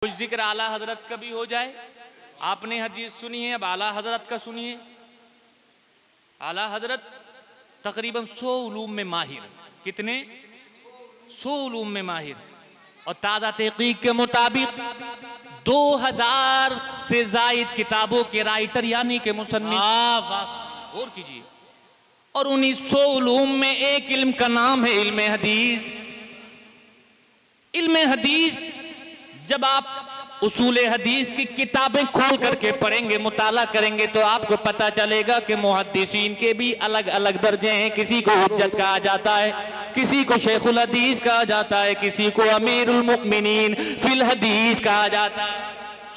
कुछ जिक्र आला हजरत का भी हो जाए। आपने हदीस सुनी है, अब आला हजरत का सुनिए। आला हजरत तकरीबन 100 उलूम में माहिर। कितने? 100 उलूम में माहिर। और ताज़ा तहकीक के मुताबिक 2000 से जायद किताबों के राइटर यानी के मुसन्निफ। और कीजिए। और 1900 उलूम में एक इल्म का नाम है इल्म हदीस। इल्म हदीस जब आप उसूले हदीस की किताबें खोल करके पढ़ेंगे, मुताला करेंगे, तो आपको पता चलेगा कि मुहद्दिसीन के भी अलग अलग दर्जे हैं। किसी को हुज्जत कहा जाता है, किसी को शेखुल हदीस कहा जाता है, किसी को अमीरुल मुमिनीन फिल हदीस कहा जाता है।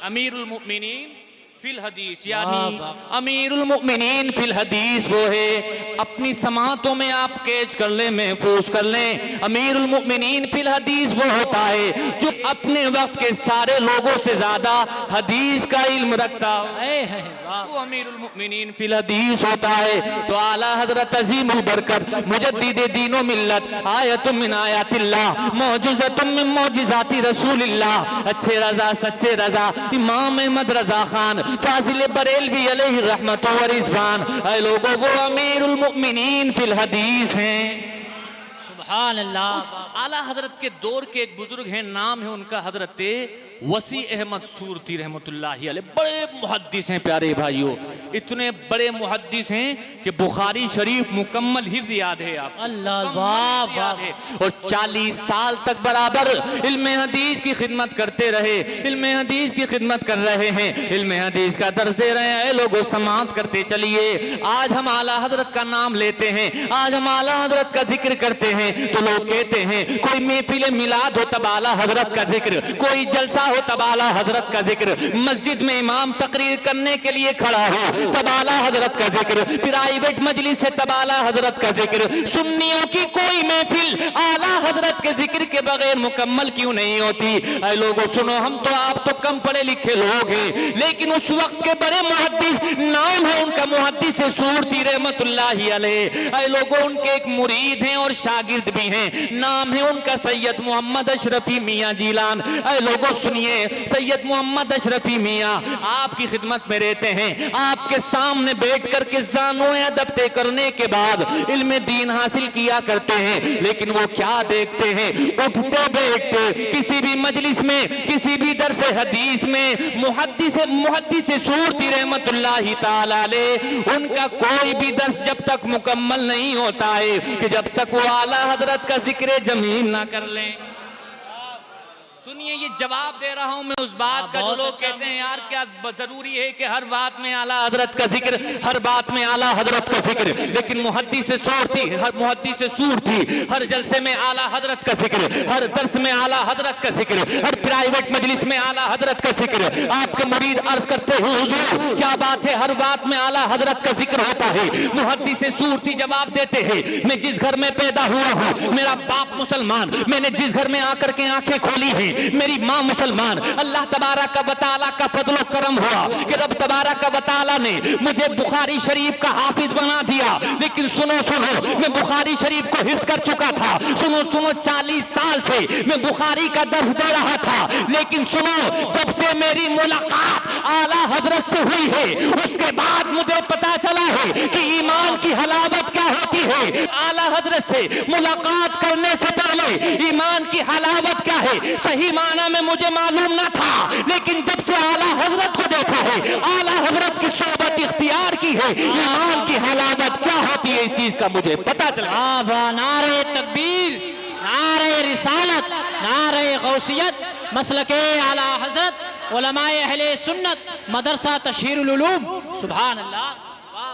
अमीरुल मुमिनीन फिल हदीस यानी अमीरुल मुमिनीन फिल हदीस वो है अपनी समातों में आप कैच कर लें, महफूज कर लें। अमीरुल मुमिनीन फिल हदीस वो होता है जो अपने वक्त के सारे लोगों से ज्यादा हदीस का इल्म रखता है, वो अमीरुल मुमिनीन फिल हदीस होता है। तो आला हजरत अजीमुल बरकत मुजद्दिद दीन व मिल्लत आयतुम मिन आयातिल्लाह मौजूज़तुम मिन मौजिज़ाति रसूलिल्लाह अच्छे रजा सच्चे रजा इमाम अहमद रजा खान फाजिल बरेलवी अलैहि रहमत व रिज़वान ऐ लोगों वो अमीरुल मुमिनीन फिल हदीस हैं। सुभान अल्लाह। आला हजरत के दौर के एक बुजुर्ग हैं, नाम है उनका हजरत वसी अहमद सूरती रहमतुल्लाहि अलैह। बड़े मुहद्दिस हैं प्यारे भाइयों, इतने बड़े मुहद्दिस हैं कि बुखारी शरीफ मुकम्मल हिफ्ज याद है आप। अल्लाह वाह वाह। और 40 साल तक बराबर इल्म हदीस की खिदमत करते रहे, इल्म हदीस की खिदमत कर रहे हैं, इल्म हदीस का दर्स दे रहे हैं। लोगों समात करते चलिए। आज हम आला हजरत का नाम लेते हैं, आज हम आला हजरत का जिक्र करते हैं तो लोग कहते हैं कोई महफिल मिलाद हो तब आला हजरत का जिक्र, कोई जलसा हो तब आला हजरत का जिक्र, मस्जिद में इमाम तकरीर करने के लिए खड़ा हो तब आला हजरत का जिक्र, प्राइवेट मजलिस है तब आला हजरत का जिक्र। सुन्नियों की कोई महफिल आला हजरत के जिक्र के बगैर मुकम्मल क्यों नहीं होती? ऐ लोगों सुनो, हम तो आप तो कम पढ़े लिखे लोग हैं, लेकिन उस वक्त के बड़े मुहद्दिस नाम है उनका मुहद्दिस सूरती रहमतुल्लाहि अलैह। ऐ लोगों उनके एक मुरीद हैं और शागिर्द भी हैं, नाम है उनका सैयद मोहम्मद अशरफी मियाँ जीलान। ऐ लोगों सुनिए, सैयद मोहम्मद अशरफी मियाँ आपकी खिदमत में रहते हैं, आपके सामने बैठ कर के ज़ानो अदब तय करने के बाद इल्म दीन हासिल किया करते हैं। लेकिन वो क्या देखते हैं, उठते बैठते किसी भी मजलिस में, किसी भी दर्स हदीस में मुहद्दिस सूरती रहमतुल्लाहि ताला अलैह उनका कोई भी दर्स जब तक मुकम्मल नहीं होता है कि जब तक वो आला हजरत का जिक्र जमील ना कर लें। सुनिए, ये जवाब दे रहा हूं मैं उस बात का जो लोग कहते हैं यार क्या जरूरी है कि हर बात में आला हजरत का जिक्र, हर बात में आला हजरत का जिक्र, लेकिन मुहद्दिस सूरती, हर मुहद्दिस सूरती हर जलसे में आला हजरत का जिक्र, हर दर्स में आला हजरत का जिक्र, हर प्राइवेट मजलिस में आला हजरत का जिक्र। आपके मुरीद अर्ज करते हैं हुजूर क्या बात है, हर बात में आला हजरत का जिक्र होता है। मुहद्दिस सूरती जवाब देते हैं, मैं जिस घर में पैदा हुआ हूँ, मेरा बाप मुसलमान, मैंने जिस घर में आकर के आंखें खोली है, मेरी माँ मुसलमान, अल्लाह तबारक व तआला का फजलो करम हुआ कि रब तबारक व तआला ने मुझे बुखारी शरीफ का हाफिज बना दिया। लेकिन सुनो सुनो, मैं बुखारी शरीफ को हिफ्ज कर चुका था। सुनो सुनो, 40 साल से मैं बुखारी का दर्स दे रहा था। लेकिन सुनो, जब से मेरी मुलाकात आला हजरत से हुई है उसके बाद मुझे पता चला है कि ईमान की हलावत क्या होती है। आला हजरत से मुलाकात करने से पहले ईमान की हलावत क्या है सही माना में मुझे मालूम ना था, लेकिन जब से आला हजरत को देखा है, आला हजरत की सोबत इख्तियार की है, ईमान की हलावत क्या होती है इस चीज का मुझे पता चला। नारे तकबीर, नारे रिसालत, नारे गौसियत, मसलके आला हजरत, उलमाए अहले सुन्नत, मदरसा तशहीरुल उलूम। सुभान अल्लाह।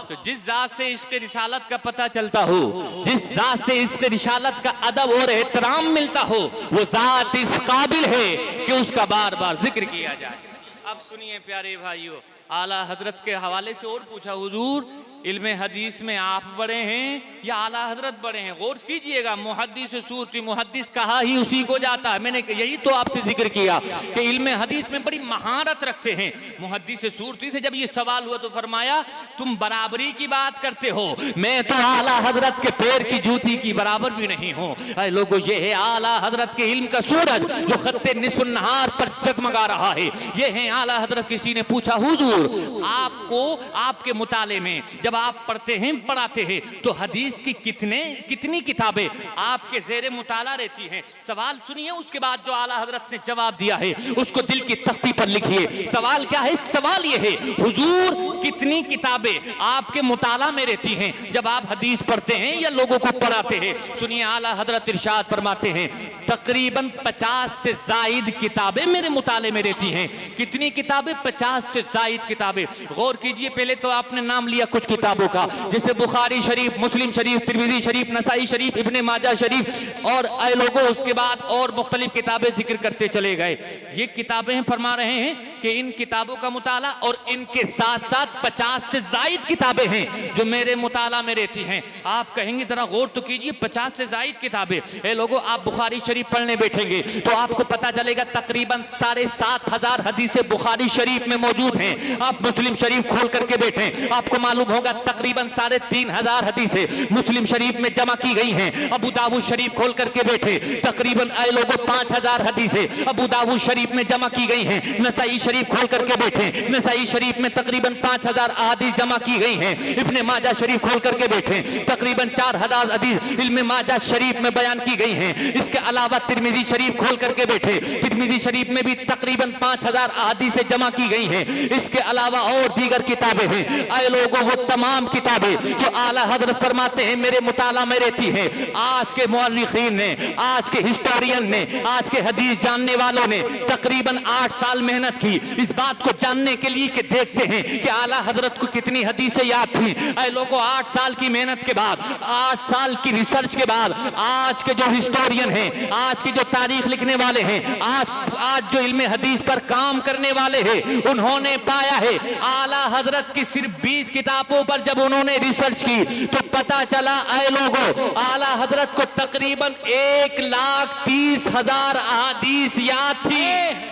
तो जिस जात से इसके रिसालत का पता चलता हो, जिस जात से इसके रिसालत का अदब और एहतराम मिलता हो, वो जात इस काबिल है कि उसका बार बार जिक्र किया जाए। अब सुनिए प्यारे भाइयों, आला हजरत के हवाले से और पूछा हुजूर इल्म हदीस में आप बड़े हैं या आला हजरत बड़े हैं? गौर कीजिएगा, मुहद्दिस सूरती, मुहद्दिस कहा ही उसी को जाता है। मैंने यही तो आपसे जिक्र किया कि इल्म हदीस में बड़ी महारत रखते हैं। मुहद्दिस सूरती से जब ये सवाल हुआ तो फरमाया तुम बराबरी की बात करते हो, मैं तो आला हजरत के पैर की जूती की बराबर भी नहीं हूँ। अरे लोगों, ये है आला हजरत के इल्म का सूरज जो खत्ते निस्फ़ुन नहार पर जगमगा रहा है। ये है आला हजरत। किसी ने पूछा हुजूर आपको आपके मुताले में जब आप पढ़ते हैं पढ़ाते हैं तो हदीस की कितनी किताबें आपके ज़ेरे मुताला रहती हैं? सवाल सुनिए, उसके बाद जो आला हजरत ने जवाब दिया है उसको दिल की तख्ती पर लिखिए। सवाल क्या है? सवाल ये है हुजूर कितनी किताबें आपके मुताला में रहती हैं जब आप हदीस पढ़ते हैं या लोगों को पढ़ाते हैं? सुनिए, आला हजरत इरशाद फरमाते हैं तकरीबन 50 से ज़ायद किताबें मेरे मुताले में रहती हैं। कितनी किताबें? 50 से ज़ायद किताबें। गौर कीजिए, पहले तो आपने नाम लिया कुछ किताबों का, जैसे बुखारी शरीफ, मुस्लिम शरीफ, तिरमिज़ी शरीफ, नसाई शरीफ, इब्ने माजा शरीफ और ऐ लोगों उसके बाद और मुख्तलिफ किताबें जिक्र करते चले गए। ये किताबें फरमा रहे हैं कि इन किताबों का मुताला और इनके साथ साथ 50 से ज़ायद किताबें हैं जो मेरे मुताला में रहती हैं। आप कहेंगे जरा गौर तो कीजिए, 50 से ज़ायद किताबें। ऐ लोगों, आप बुखारी शरीफ पढ़ने बैठेंगे तो आपको पता चलेगा तकरीबन 7,500 हदीसें बुखारी शरीफ में मौजूद हैं। आप मुस्लिम शरीफ खोल करके बैठे, आपको मालूम होगा तकरीबन 3,500 हदीसें मुस्लिम शरीफ में जमा की गई हैं। अबू दाऊद शरीफ खोल करके बैठे, तकरीबन ऐ लोगों 5,000 हदीसें अबू दाऊद शरीफ में जमा की गई हैं। नसाई शरीफ खोल करके बैठे, नसाई शरीफ में तकरीबन 5,000 अहादीस जमा की गई हैं। इब्ने माजा शरीफ खोल करके बैठे, तकरीबन 4,000 हदीस इल्म माजा शरीफ में बयान की गई हैं। इसके अलावा तिरमिज़ी शरीफ खोल करके बैठे, तिरमिज़ी शरीफ में भी तकरीबन 5,000 अहादीसें जमा की गई हैं। इसके अलावा और दीगर किताबें हैं। ऐ लोगों, वो तमाम किताबें जो आला हजरत फरमाते हैं मेरे मुताला में रहती हैं। आज के मुअर्रिखीन ने, आज के हिस्टोरियन ने, आज के हदीस जानने वालों ने तकरीबन 8 साल मेहनत की इस बात को जानने के लिए कि देखते हैं कि आला हजरत को कितनी हदीसें याद थी। ऐ लोगों, 8 साल की मेहनत के बाद, 8 साल की रिसर्च के बाद आज के जो हिस्टोरियन हैं, आज की जो तारीख लिखने वाले हैं, आज जो इल्म हदीस पर काम करने वाले हैं, उन्होंने पाया है आला हजरत की सिर्फ 20 किताबों पर जब उन्होंने रिसर्च की तो पता चला ऐ लोगों आला हजरत को तकरीबन 1,30,000 अहादीस याद थी।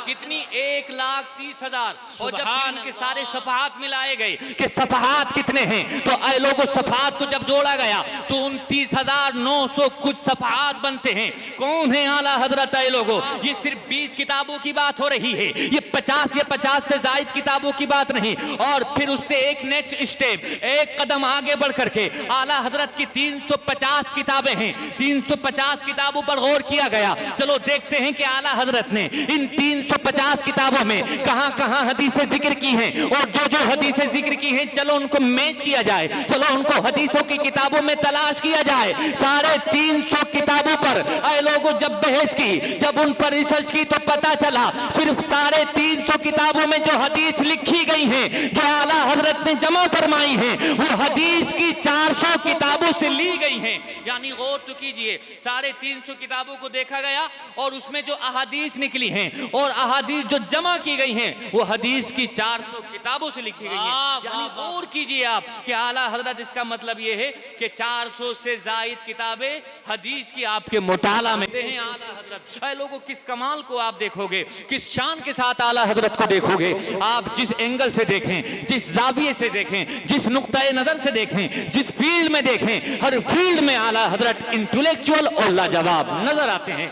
कितनी? 1,30,000। और जब फिर इनके सारे सफहात मिलाए गए कि सफहात कितने हैं तो ऐ लोगों सफहात को जब जोड़ा गया तो 29,900 कुछ सफहात बनते हैं। कौन है आला हजरत? ऐ लोगों, ये सिर्फ 20 किताबों की बात हो रही है, ये 50 या 50 से ज़ायद किताबों की बात नहीं। और फिर उससे एक नेक्स्ट स्टेप, एक कदम आगे बढ़ करके आला हजरत की 350 किताबें हैं। 350 किताबों पर गौर किया गया। चलो देखते हैं कि आला हजरत ने इन 350 किताबों में कहां कहां हदीसें जिक्र की हैं और जो जो हदीसें जिक्र की हैं चलो उनको मैच किया जाए, चलो उनको हदीसों की किताबों में तलाश किया जाए। 350 किताबों पर ऐ लोगों जब बहस की, जब उन पर रिसर्च की तो पता चला सिर्फ 350 किताबों में जो हदीस लिखी गई हैं, जो आला हजरत ने जमा फरमाई हैं, वो हदीस की 400 किताबों से ली गई हैं। यानी गौर तो कीजिए, 350 किताबों को देखा गया और उसमें जो अहादीस निकली हैं और अहादीस जो जमा की गई हैं वो हदीस की 400 किताबों से लिखी गई हैं। यानी गौर कीजिए आप कि आला हजरत, इसका मतलब ये है कि 400 से ज़ायद किताबें हदीस की आपके मुताला में हैं। आला हजरत ऐ लोगों, किस कमाल को आप देखोगे, किस शान के साथ आला हजरत को देखोगे। आप जिस एंगल से देखें, जिस जाविये से देखें, जिस नुक्ताए नजर से देखें, जिस फील्ड में देखें, हर फील्ड में आला हजरत इंटेलेक्चुअल और लाजवाब नजर आते हैं।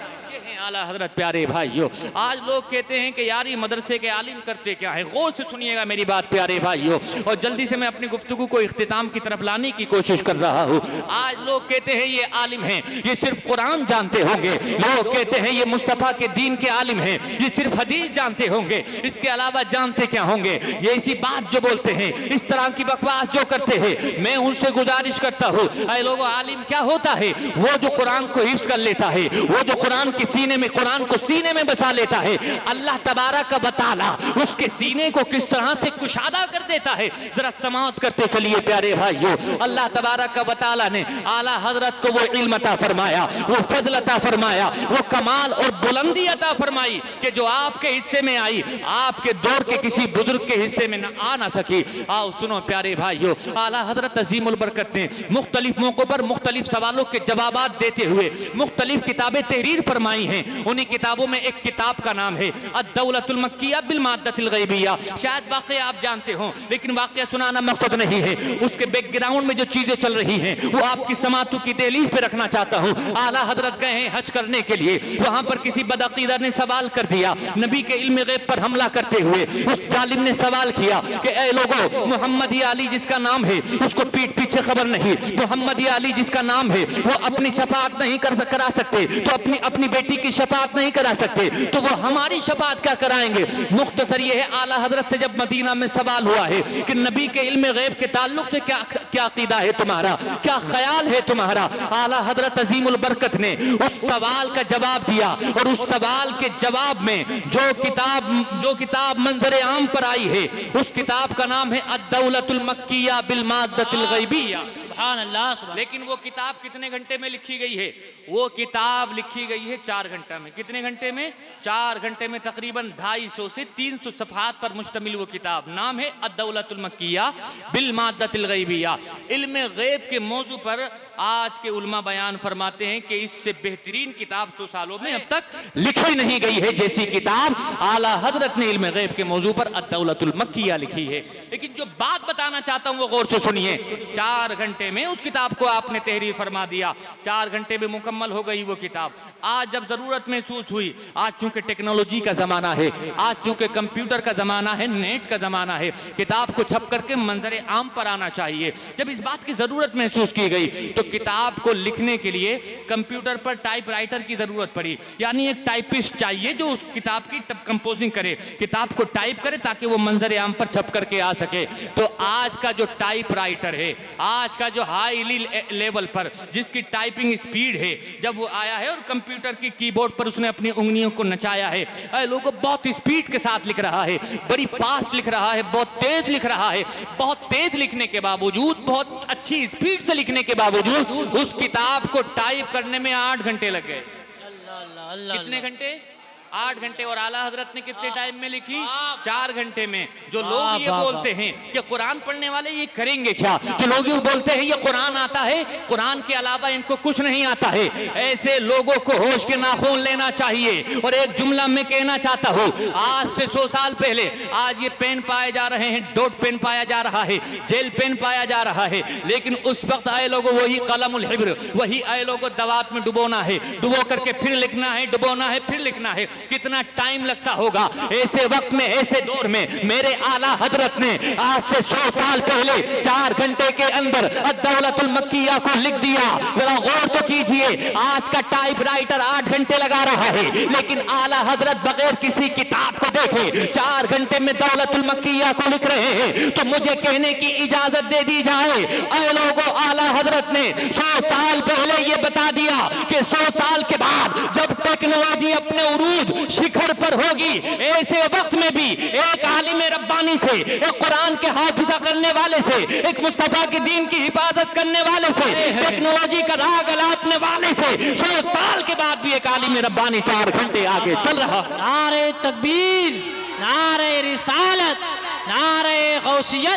आला हजरत प्यारे भाइयों, आज लोग कहते हैं कि यार ये मदरसे के आलिम करते क्या है। गौर से सुनिएगा मेरी बात प्यारे भाइयों, और जल्दी से मैं अपनी गुफ्तगू को इख्तिताम की तरफ लाने की कोशिश कर रहा हूँ। आज लोग कहते हैं ये आलिम हैं, ये सिर्फ कुरान जानते होंगे। लोग कहते हैं ये मुस्तफ़ा के दीन के आलिम हैं, ये सिर्फ हदीस जानते होंगे, इसके अलावा जानते क्या होंगे। ये इसी बात जो बोलते हैं, इस तरह की बकवास जो करते हैं, मैं उनसे गुजारिश करता हूँ ऐ लोगों, आलिम क्या होता है? वो जो कुरान को हिफ्ज़ कर लेता है, वो जो कुरान के सीने सीने में, कुरान को सीने में बसा लेता है, अल्लाह तबारक व तआला उसके सीने को किस तरह से कुशादा कर देता है। जरा समाअत करते चलिए प्यारे भाइयों। अल्लाह तबारक व तआला ने आला हजरत को वो इल्म अता फरमाया, वो फजल अता फरमाया, वो कमाल और बुलंदी अता फरमाई कि जो आपके हिस्से में आई, आपके दौर के किसी बुजुर्ग के हिस्से में आ ना सकी। आओ सुनो प्यारे भाइयों, आला हजरत अजीमुल बरकत ने मुख्तलिफ मौकों पर मुख्तलिफ सवालों के जवाबात देते हुए मुख्तलिफ किताबें तहरीर फरमाई हैं। उन्हीं किताबों में एक किताब का नाम है अद-दौलतुल मक्किया बिल माद्दतिल गैबिया। शायद वाक़या आप जानते हो, लेकिन वाक़या सुनाना मकसद नहीं है, उसके बैकग्राउंड में जो चीजें चल रही हैं वो आपकी समातों की दहलीज पे रखना चाहता हूँ। आला हजरत गए हैं हज करने के लिए, वहां पर किसी बदअकीदा ने सवाल कर दिया, नबी के इल्म गैब पर हमला करते हुए उस जालिम ने सवाल किया कि ए लोगों, मोहम्मद अली जिसका नाम है उसको पीठ पीछे खबर नहीं, मोहम्मद अली जिसका नाम है वो अपनी शफाअत नहीं करा सकते, तो अपनी बेटी की शफाअत नहीं करा सकते, तो वो हमारी शफाअत क्या कराएंगे। मुख्तसर ये है, आला हजरत से जब मदीना में सवाल हुआ है कि नबी के इल्म गैब के ताल्लुक से क्या अकीदा है तुम्हारा, क्या ख्याल है तुम्हारा, आला हजरत अजीमुल बरकत ने उस सवाल का जवाब दिया। और उस सवाल के जवाब में जो किताब मंजर आम पर आई है उस किताब का नाम है अद-दौलतुल मक्किया बिल माद्दतिल गैबिया। सुभान अल्लाह, सुभान। लेकिन वो किताब कितने घंटे में लिखी गई है? वो किताब लिखी गई है 4 घंटे में। कितने घंटे में? 4 घंटे में। तकरीबन 250 से 300 सफ़हात पर मुश्तमिल वो किताब, नाम है अद-दौलतुल मक्किया बिल माद्दतिल गैबिया। इल्म गैब के मौजू पर आज के उलमा बयान फरमाते हैं कि इससे बेहतरीन किताब 100 सालों में अब तक लिखी नहीं गई है जैसी किताब आला हजरत ने इल्म गैब के मौजू पर अद-दौलतुल मक्किया लिखी है। लेकिन जो बात बताना चाहता हूं वो गौर से सुनिए। 4 घंटे में उस किताब को आपने तहरीर फरमा दिया, 4 घंटे में मुकम्मल हो गई वो किताब। आज जब जरूरत महसूस हुई, आज चूंकि टेक्नोलॉजी का जमाना है, आज चूंकि कंप्यूटर का जमाना है, नेट का जमाना है, किताब को छप करके मंजर आम पर आना चाहिए। जब इस बात की जरूरत महसूस की गई तो किताब को लिखने के लिए कंप्यूटर पर टाइपराइटर की जरूरत पड़ी, यानी एक टाइपिस्ट चाहिए जो उस किताब की कंपोजिंग करे, किताब को टाइप करे ताकि वो मंजर आम पर छप करके आ सके। तो आज का जो टाइपराइटर है, आज का जो हाई लेवल पर जिसकी टाइपिंग स्पीड है, जब वो आया है और कंप्यूटर की कीबोर्ड पर उसने अपनी उंगलियों को नचाया है, लोगों बहुत स्पीड के साथ लिख रहा है, बड़ी फास्ट लिख रहा है, बहुत तेज लिख रहा है। बहुत तेज लिखने के बावजूद, बहुत अच्छी स्पीड से लिखने के बावजूद उस किताब को टाइप करने में 8 घंटे लग गए। कितने घंटे? 8 घंटे। और आला हजरत ने कितने टाइम में लिखी? 4 घंटे में। जो लोग ये बोलते हैं कि कुरान पढ़ने वाले ये करेंगे क्या, जो लोग ये बोलते हैं ये कुरान आता है, कुरान के अलावा इनको कुछ नहीं आता है, ऐसे लोगों को होश के नाखून लेना चाहिए। और एक जुमला मैं कहना चाहता हूँ, आज से 100 साल पहले आज ये पेन पाए जा रहे हैं, डॉट पेन पाया जा रहा है, जेल पेन पाया जा रहा है, लेकिन उस वक्त आए लोगों वही कलमुल हिब्र, वही आए लोगों दवात में डुबोना है, डुबो करके फिर लिखना है, डुबोना है, फिर लिखना है। कितना टाइम लगता होगा। ऐसे वक्त में, ऐसे दौर में मेरे आला हजरत ने आज से 100 साल पहले 4 घंटे के अंदर अद-दौलतुल मक्किया को लिख दिया। जरा गौर तो कीजिए, आज का टाइपराइटर 8 घंटे लगा रहा है, लेकिन आला हजरत बगैर किसी किताब को देखे 4 घंटे में दौलतुल मक्किया को लिख रहे हैं। तो मुझे कहने की इजाजत दे दी जाए, ऐ लोगों, आला हजरत ने 100 साल पहले ये बता दिया कि 100 साल के बाद जब टेक्नोलॉजी अपने उरूज शिखर पर होगी, ऐसे वक्त में भी एक आलिम रब्बानी से, एक कुरान के हाफिजा करने वाले से, एक मुस्तफा के दीन की हिफाजत करने वाले से, टेक्नोलॉजी का राग अलापने वाले से 100 साल के बाद भी एक आलिम रब्बानी 4 घंटे आगे चल रहा। नारे तकबीर, नारे रिसालत, नारे गौसियत।